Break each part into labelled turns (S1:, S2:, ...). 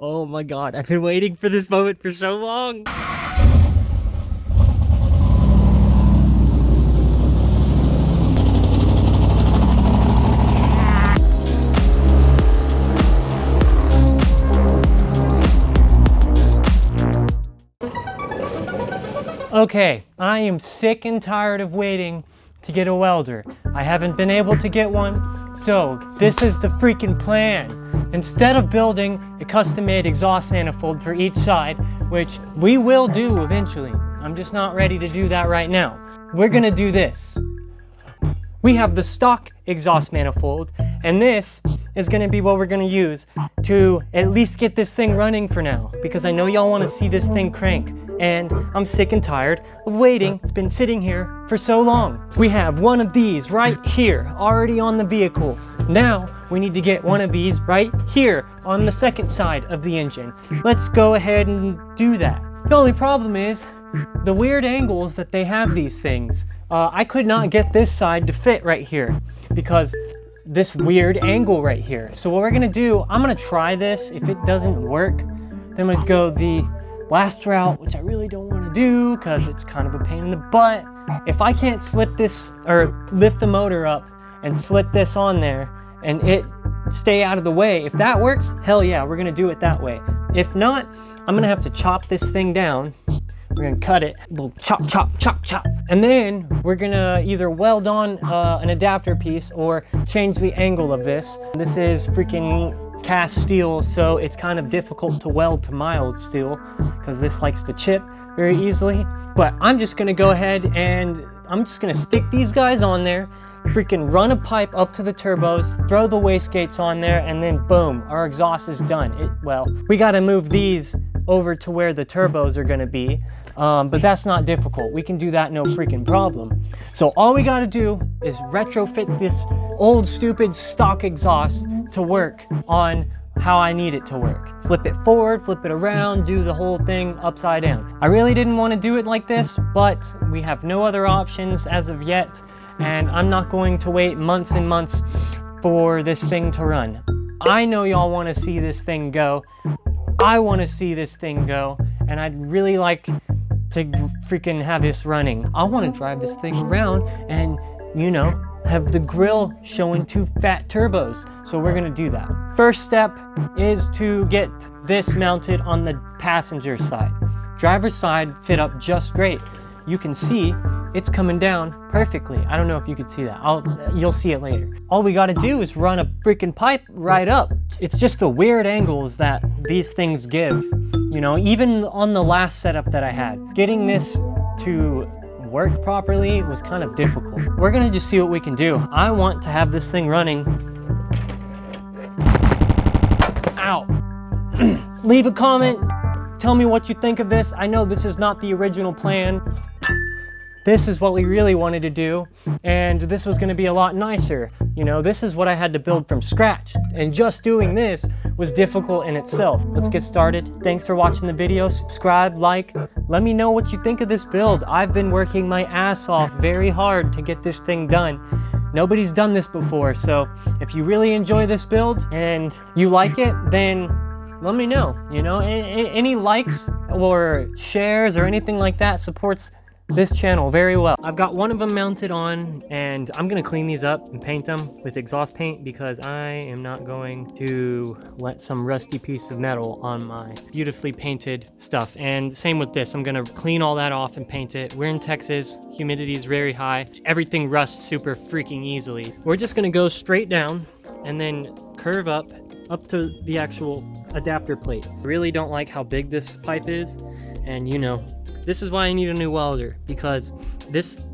S1: Oh my god, I've been waiting for this moment for so long. Okay, I am sick and tired of waiting to get a welder. I haven't been able to get one, so this is the freaking plan. Instead of building a custom-made exhaust manifold for each side, which we will do eventually, I'm just not ready to do that right now. We're gonna do this. We have the stock exhaust manifold, and this is gonna be what we're gonna use to at least get this thing running for now, because I know y'all wanna see this thing crank. And I'm sick and tired of waiting. It's been sitting here for so long. We have one of these right here, already on the vehicle. Now, we need to get one of these right here on the second side of the engine. Let's go ahead and do that. The only problem is the weird angles that they have these things. I could not get this side to fit right here because this weird angle right here. So what we're gonna do, I'm gonna try this. If it doesn't work, then we'd go the last route, which I really don't want to do because it's kind of a pain in the butt. If I can't slip this or lift the motor up and slip this on there and it stay out of the way, if that works, hell yeah, we're gonna do it that way. If not, I'm gonna have to chop this thing down. We're gonna cut it, little chop, chop, chop, chop. And then we're gonna either weld on an adapter piece or change the angle of this. This is freaking cast steel, so it's kind of difficult to weld to mild steel because this likes to chip very easily. But I'm just gonna go ahead and I'm just gonna stick these guys on there, freaking run a pipe up to the turbos, throw the wastegates on there, and then boom, our exhaust is done. Well, we gotta move these over to where the turbos are gonna be, but that's not difficult. We can do that no freaking problem. So all we gotta do is retrofit this old stupid stock exhaust to work on how I need it to work. Flip it forward, flip it around, do the whole thing upside down. I really didn't want to do it like this, but we have no other options as of yet, and I'm not going to wait months and months for this thing to run. I know y'all want to see this thing go. I want to see this thing go, and I'd really like to freaking have this running. I want to drive this thing around and, you know, have the grill showing two fat turbos. So we're gonna do that. First step is to get this mounted on the passenger side. Driver's side fit up just great. You can see it's coming down perfectly. I don't know if you could see that. You'll see it later. All we gotta do is run a freaking pipe right up. It's just the weird angles that these things give. You know, even on the last setup that I had, getting this to work properly was kind of difficult. We're gonna just see what we can do. I want to have this thing running. Ow. Leave a comment. Tell me what you think of this. I know this is not the original plan. This is what we really wanted to do, and this was going to be a lot nicer. You know, this is what I had to build from scratch, and just doing this was difficult in itself. Let's get started. Thanks for watching the video. Subscribe, like, let me know what you think of this build. I've been working my ass off very hard to get this thing done. Nobody's done this before, so if you really enjoy this build and you like it, then let me know. You know, any likes or shares or anything like that supports this channel very well. I've got one of them mounted on, and I'm gonna clean these up and paint them with exhaust paint because I am not going to let some rusty piece of metal on my beautifully painted stuff. And same with this, I'm gonna clean all that off and paint it. We're in Texas, humidity is very high. Everything rusts super freaking easily. We're just gonna go straight down and then curve up to the actual adapter plate. I really don't like how big this pipe is, and you know, this is why I need a new welder, because this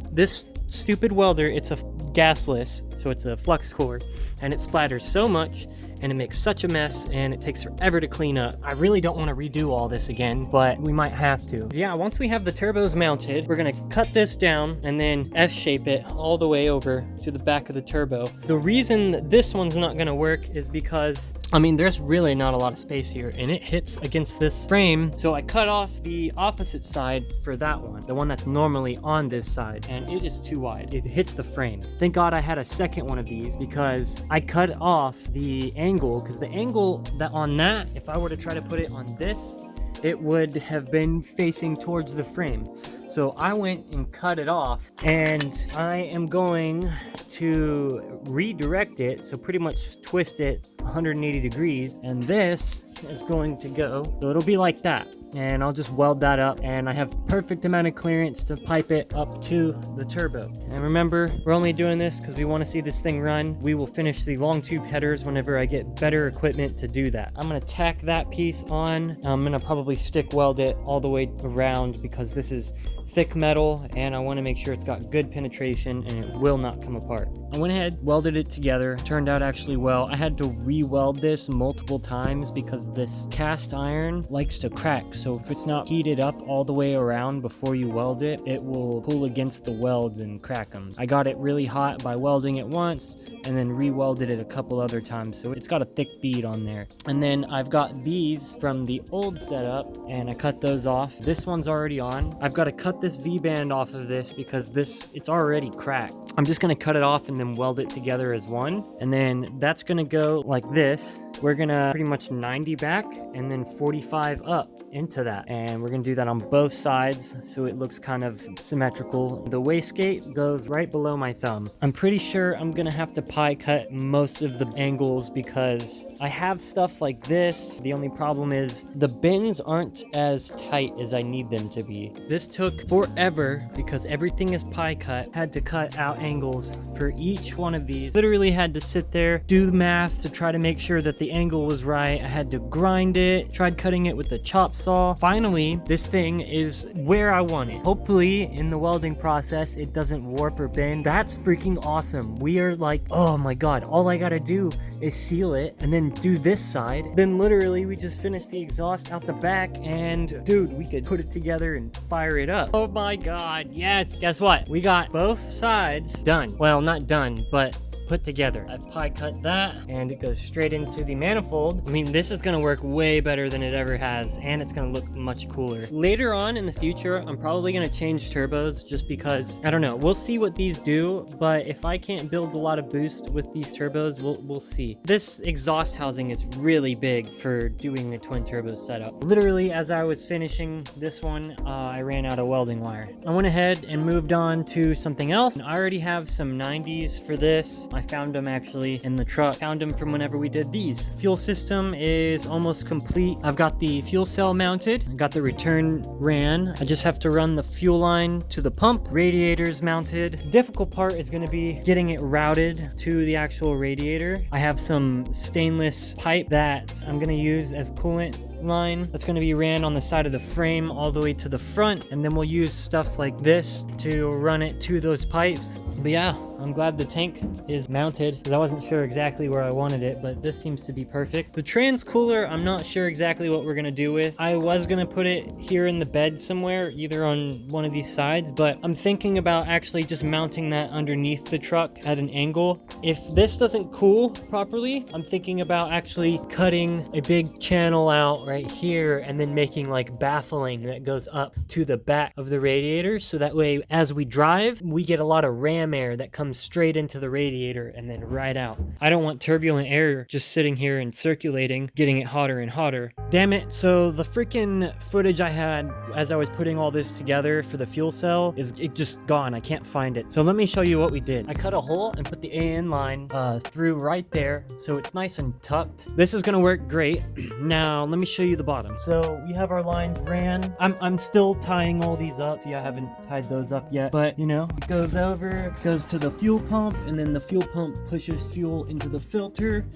S1: stupid welder, it's a gasless, so it's a flux core, and it splatters so much and it makes such a mess and it takes forever to clean up. I really don't want to redo all this again, but we might have to. Yeah, once we have the turbos mounted, we're gonna cut this down and then S-shape it all the way over to the back of the turbo. The reason this one's not gonna work is because, I mean, there's really not a lot of space here and it hits against this frame. So I cut off the opposite side for that one, the one that's normally on this side, and it is too wide. It hits the frame. Thank God I had a second one of these because I cut off the angle angle, because the angle that on that, if I were to try to put it on this, it would have been facing towards the frame. So I went and cut it off, and I am going to redirect it, so pretty much twist it 180 degrees, and this is going to go, so it'll be like that. And I'll just weld that up, and I have perfect amount of clearance to pipe it up to the turbo. And remember, we're only doing this because we want to see this thing run. We will finish the long tube headers whenever I get better equipment to do that. I'm going to tack that piece on. I'm going to probably stick weld it all the way around because this is thick metal, and I want to make sure it's got good penetration and it will not come apart. I went ahead, welded it together, turned out actually well. I had to re-weld this multiple times because this cast iron likes to crack. So if it's not heated up all the way around before you weld it, it will pull against the welds and crack them. I got it really hot by welding it once and then re-welded it a couple other times, so it's got a thick bead on there. And then I've got these from the old setup, and I cut those off. This one's already on. I've got to cut this V-band off of this because it's already cracked. I'm just going to cut it off and then weld it together as one, and then that's going to go like this. We're gonna pretty much 90 back and then 45 up into that, and we're gonna do that on both sides so it looks kind of symmetrical. The wastegate goes right below my thumb. I'm pretty sure I'm gonna have to pie cut most of the angles because I have stuff like this. The only problem is the bends aren't as tight as I need them to be. This took forever because everything is pie cut. Had to cut out angles for each one of these. Literally had to sit there, do the math to try to make sure that the angle was right. I had to grind it, tried cutting it with the chop saw. Finally, this thing is where I want it. Hopefully, in the welding process, it doesn't warp or bend. That's freaking awesome. We are like, oh my god, all I gotta do is seal it and then do this side. Then literally, we just finished the exhaust out the back, and dude, we could put it together and fire it up. Oh my god, yes. Guess what? We got both sides done. Well, not done, but put together. I've pie cut that, and it goes straight into the manifold. I mean, this is gonna work way better than it ever has, and it's gonna look much cooler. Later on in the future, I'm probably gonna change turbos just because, I don't know, we'll see what these do, but if I can't build a lot of boost with these turbos, we'll see. This exhaust housing is really big for doing a twin turbo setup. Literally, as I was finishing this one, I ran out of welding wire. I went ahead and moved on to something else. I already have some 90s for this. I found them actually in the truck. Found them from whenever we did these. Fuel system is almost complete. I've got the fuel cell mounted. I got the return ran. I just have to run the fuel line to the pump. Radiator's mounted. The difficult part is going to be getting it routed to the actual radiator. I have some stainless pipe that I'm going to use as coolant line that's going to be ran on the side of the frame all the way to the front, and then we'll use stuff like this to run it to those pipes. But yeah, I'm glad the tank is mounted because I wasn't sure exactly where I wanted it, but this seems to be perfect. The trans cooler, I'm not sure exactly what we're gonna do with. I was gonna put it here in the bed somewhere, either on one of these sides, but I'm thinking about actually just mounting that underneath the truck at an angle. If this doesn't cool properly, I'm thinking about actually cutting a big channel out right here and then making like baffling that goes up to the back of the radiator, so that way as we drive, we get a lot of ram air that comes straight into the radiator and then right out. I don't want turbulent air just sitting here and circulating, getting it hotter and hotter. Damn it. So the freaking footage I had as I was putting all this together for the fuel cell is just gone. I can't find it. So let me show you what we did. I cut a hole and put the AN line through right there, so it's nice and tucked. This is gonna work great. Now let me show you the bottom. So we have our lines ran. I'm still tying all these up. See, I haven't tied those up yet, but you know, it goes over, goes to the fuel pump, and then the fuel pump pushes fuel into the filter,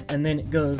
S1: and then it goes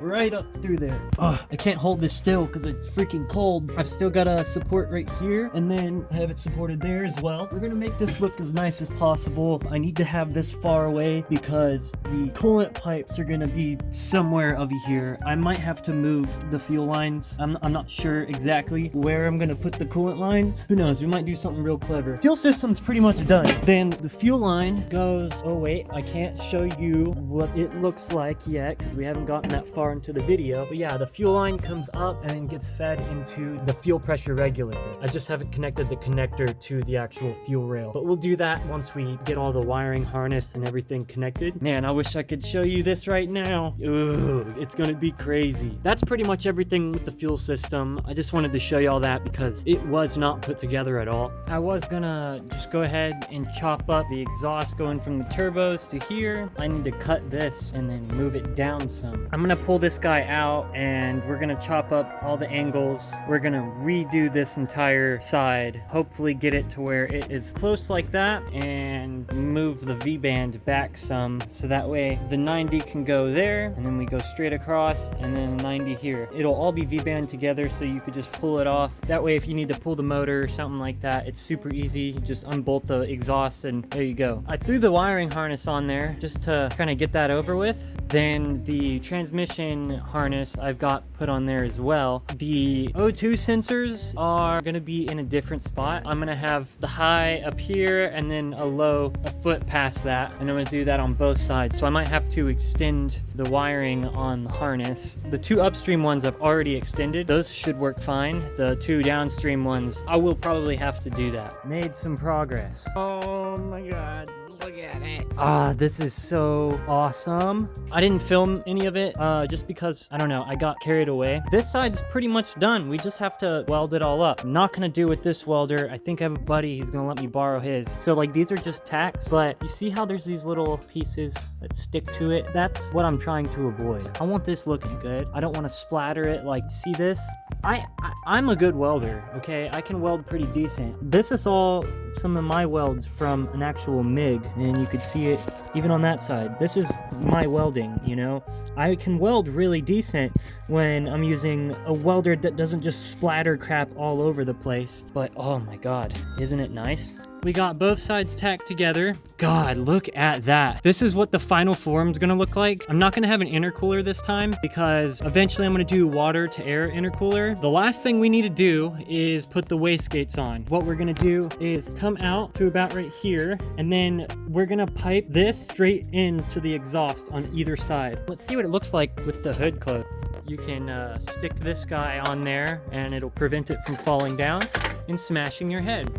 S1: right up through there. Oh, I can't hold this still because it's freaking cold. I've still got a support right here, and then I have it supported there as well. We're gonna make this look as nice as possible. I need to have this far away because the coolant pipes are gonna be somewhere over here. I might have to move the fuel lines. I'm not sure exactly where I'm gonna put the coolant lines. Who knows? We might do something real clever. Fuel system's pretty much done. Then the fuel line goes, oh wait, I can't show you what it looks like yet because we haven't gotten that far far into the video. But yeah, the fuel line comes up and then gets fed into the fuel pressure regulator. I just haven't connected the connector to the actual fuel rail, but we'll do that once we get all the wiring harness and everything connected. Man, I wish I could show you this right now. Ooh, it's gonna be crazy. That's pretty much everything with the fuel system. I just wanted to show you all that because it was not put together at all. I was gonna just go ahead and chop up the exhaust going from the turbos to here. I need to cut this and then move it down some. I'm gonna pull this guy out and we're gonna chop up all the angles. We're gonna redo this entire side, hopefully get it to where it is close like that, and move the V-band back some so that way the 90 can go there and then we go straight across and then 90 here. It'll all be V-band together so you could just pull it off. That way if you need to pull the motor or something like that, it's super easy. You just unbolt the exhaust and there you go. I threw the wiring harness on there just to kind of get that over with. Then the transmission harness I've got put on there as well. The O2 sensors are going to be in a different spot. I'm going to have the high up here and then a low a foot past that, and I'm going to do that on both sides. So I might have to extend the wiring on the harness. The two upstream ones I've already extended. Those should work fine. The two downstream ones, I will probably have to do that. Made some progress. Oh my god. Look at it. This is so awesome. I didn't film any of it just because, I don't know, I got carried away. This side's pretty much done. We just have to weld it all up. I'm not gonna do it with this welder. I think I have a buddy, he's gonna let me borrow his. So like these are just tacks, but you see how there's these little pieces that stick to it? That's what I'm trying to avoid. I want this looking good. I don't want to splatter it. Like, see this? I'm a good welder, okay? I can weld pretty decent. This is all some of my welds from an actual MIG, and you could see it even on that side. This is my welding, you know? I can weld really decent when I'm using a welder that doesn't just splatter crap all over the place. But oh my god, isn't it nice? We got both sides tacked together. God, look at that. This is what the final form's gonna look like. I'm not gonna have an intercooler this time because eventually I'm gonna do water to air intercooler. The last thing we need to do is put the wastegates on. What we're gonna do is come out to about right here, and then we're gonna pipe this straight into the exhaust on either side. Let's see what it looks like with the hood closed. You can stick this guy on there and it'll prevent it from falling down and smashing your head.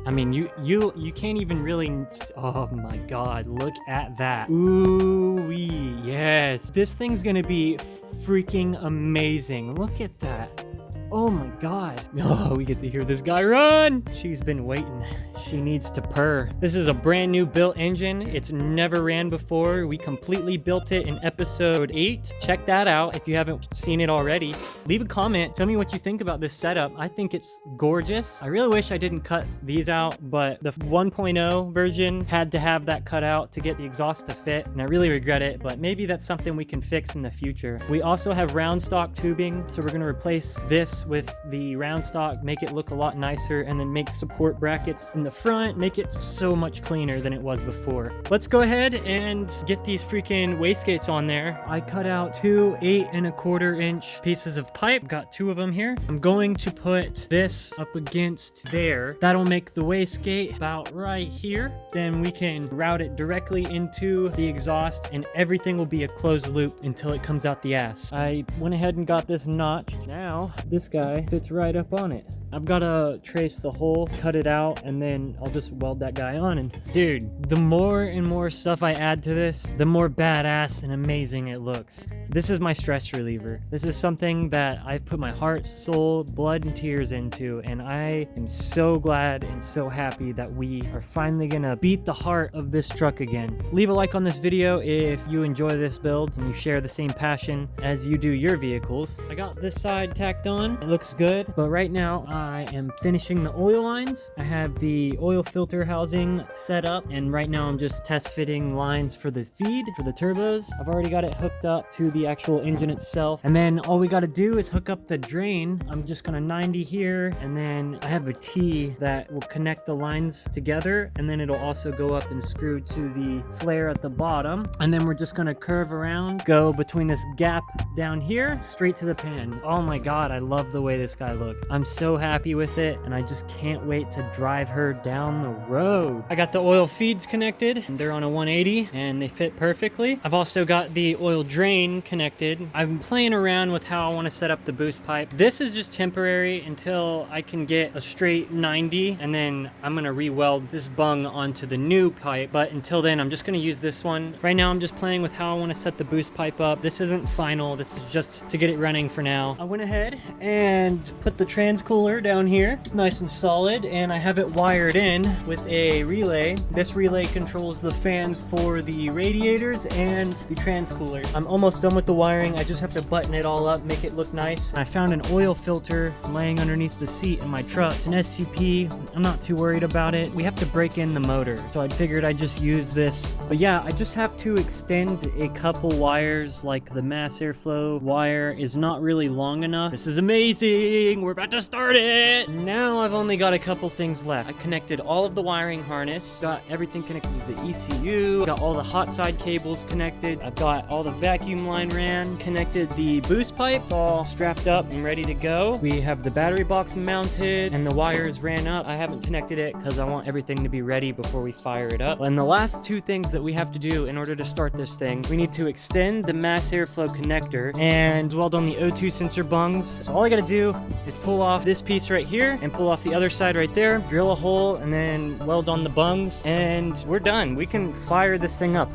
S1: I mean, you can't even really, oh my god, look at that. Ooh-wee, yes. This thing's gonna be freaking amazing. Look at that. Oh my god. Oh, we get to hear this guy run. She's been waiting. She needs to purr. This is a brand new built engine. It's never ran before. We completely built it in episode 8. Check that out if you haven't seen it already. Leave a comment. Tell me what you think about this setup. I think it's gorgeous. I really wish I didn't cut these out, but the 1.0 version had to have that cut out to get the exhaust to fit, and I really regret it, but maybe that's something we can fix in the future. We also have round stock tubing, so we're going to replace this with the round stock, make it look a lot nicer, and then make support brackets in the front, make it so much cleaner than it was before. Let's go ahead and get these freaking wastegates on there. I cut out 2 8¼ pieces of pipe. Got 2 of them here. I'm going to put this up against there. That'll make the wastegate about right here. Then we can route it directly into the exhaust and everything will be a closed loop until it comes out the ass. I went ahead and got this notched. Now this guy fits right up on it. I've got to trace the hole, cut it out, and then I'll just weld that guy on. And dude, the more and more stuff I add to this, the more badass and amazing it looks. This is my stress reliever. This is something that I've put my heart, soul, blood, and tears into, and I am so glad and so happy that we are finally gonna beat the heart of this truck again. Leave a like on this video if you enjoy this build and you share the same passion as you do your vehicles. I got this side tacked on. It looks good, but right now I am finishing the oil lines. I have the oil filter housing set up, and right now I'm just test fitting lines for the feed for the turbos. I've already got it hooked up to the actual engine itself, and then all we got to do is hook up the drain. I'm just gonna 90 here, and then I have a T that will connect the lines together, and then it'll also go up and screw to the flare at the bottom, and then we're just gonna curve around, go between this gap down here straight to the pan. Oh my god, I love the way this guy looks. I'm so happy happy with it, and I just can't wait to drive her down the road. I got the oil feeds connected. They're on a 180 and they fit perfectly. I've also got the oil drain connected. I've been playing around with how I want to set up the boost pipe. This is just temporary until I can get a straight 90, and then I'm gonna re-weld this bung onto the new pipe. But until then, I'm just gonna use this one. Right now, I'm just playing with how I want to set the boost pipe up. This isn't final. This is just to get it running for now. I went ahead and put the trans cooler down here. It's nice and solid, and I have it wired in with a relay. This relay controls the fans for the radiators and the trans cooler. I'm almost done with the wiring. I just have to button it all up, make it look nice. I found an oil filter laying underneath the seat in my truck. It's an SCP. I'm not too worried about it. We have to break in the motor, so I figured I'd just use this. But yeah, I just have to extend a couple wires. Like the mass airflow wire is not really long enough. This is amazing. We're about to start it. Now I've only got a couple things left. I connected all of the wiring harness, got everything connected to the ECU, got all the hot side cables connected. I've got all the vacuum line ran, connected the boost pipe. It's all strapped up and ready to go. We have the battery box mounted and the wires ran up. I haven't connected it because I want everything to be ready before we fire it up. And the last two things that we have to do in order to start this thing, we need to extend the mass airflow connector and weld on the O2 sensor bungs. So all I gotta do is pull off this piece right here and pull off the other side right there, drill a hole, and then weld on the bungs, and we're done. We can fire this thing up.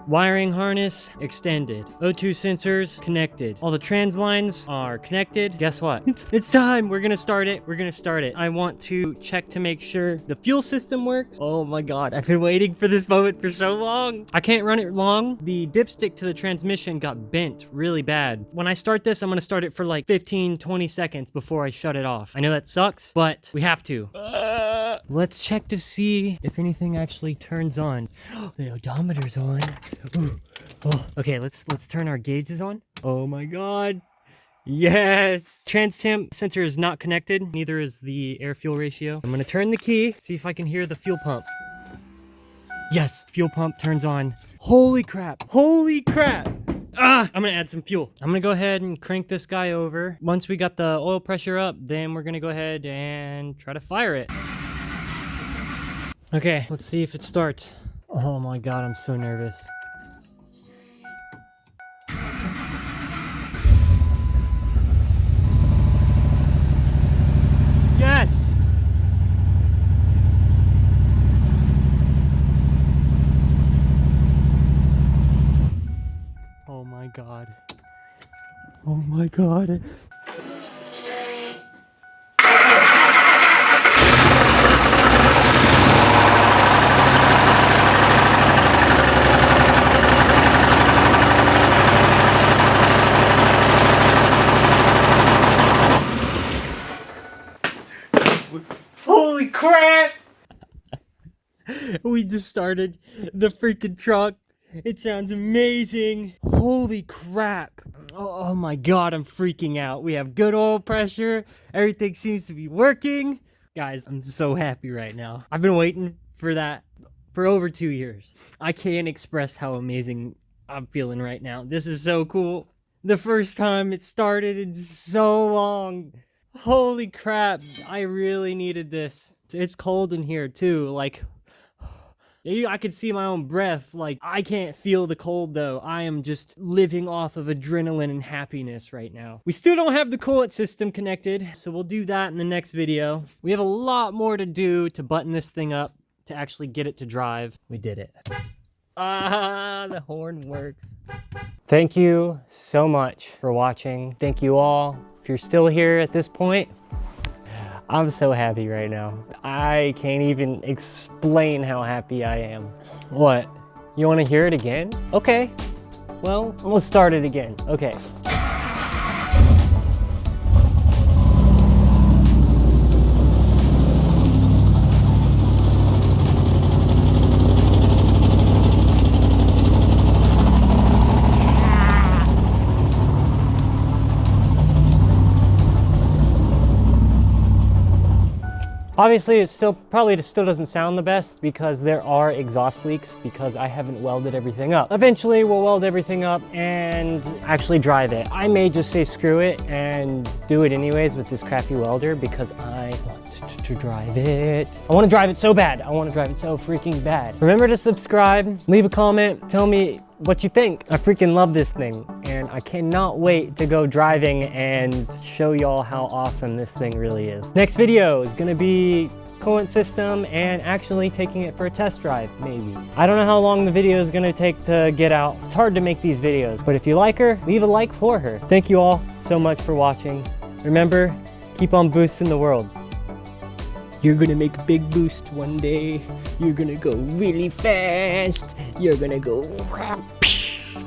S1: Wiring harness extended. O2 sensors connected. All the trans lines are connected. Guess what? It's time. We're gonna start it. We're gonna start it. I want to check to make sure the fuel system works. Oh my god, I've been waiting for this moment for so long. I can't run it long. The dipstick to the transmission got bent really bad. When I start this, I'm gonna start it for like 15-20 seconds before I shut it off. I know that sucks, but we have to. Let's check to see if anything actually turns on. The odometer's on. Ooh. Oh. Okay, let's turn our gauges on. Oh my god. Yes! Trans temp sensor is not connected, neither is the air fuel ratio. I'm gonna turn the key, see if I can hear the fuel pump. Yes, fuel pump turns on. Holy crap! Holy crap! I'm gonna add some fuel. I'm gonna go ahead and crank this guy over. Once we got the oil pressure up, then we're gonna go ahead and try to fire it. Okay, let's see if it starts. Oh my god, I'm so nervous. Yes! Oh my god. Oh my god. Holy crap! We just started the freaking truck. It sounds amazing. Holy crap. Oh my god, I'm freaking out. We have good oil pressure. Everything seems to be working. Guys, I'm so happy right now. I've been waiting for that for over 2 years. I can't express how amazing I'm feeling right now. This is so cool. The first time it started in so long. Holy crap, I really needed this. It's cold in here too, like, I could see my own breath. Like, I can't feel the cold though. I am just living off of adrenaline and happiness right now. We still don't have the coolant system connected, so we'll do that in the next video. We have a lot more to do to button this thing up, to actually get it to drive. We did it. The horn works. Thank you so much for watching. Thank you all. If you're still here at this point, I'm so happy right now. I can't even explain how happy I am. What? You want to hear it again? Okay. Well, let's start it again. Okay. Obviously, it still doesn't sound the best because there are exhaust leaks because I haven't welded everything up. Eventually, we'll weld everything up and actually drive it. I may just say screw it and do it anyways with this crappy welder because I want to drive it. I want to drive it so bad. I want to drive it so freaking bad. Remember to subscribe, leave a comment, tell me what you think. I freaking love this thing and I cannot wait to go driving and show y'all how awesome this thing really is. Next video is gonna be coolant system and actually taking it for a test drive, maybe. I don't know how long the video is gonna take to get out. It's hard to make these videos, but if you like her, leave a like for her. Thank you all so much for watching. Remember, keep on boosting the world. You're gonna make a big boost one day. You're gonna go really fast. You're gonna go.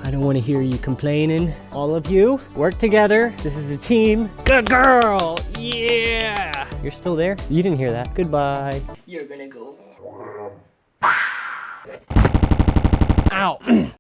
S1: I don't want to hear you complaining. All of you, work together. This is a team. Good girl. Yeah. You're still there? You didn't hear that. Goodbye. You're gonna go. Ow.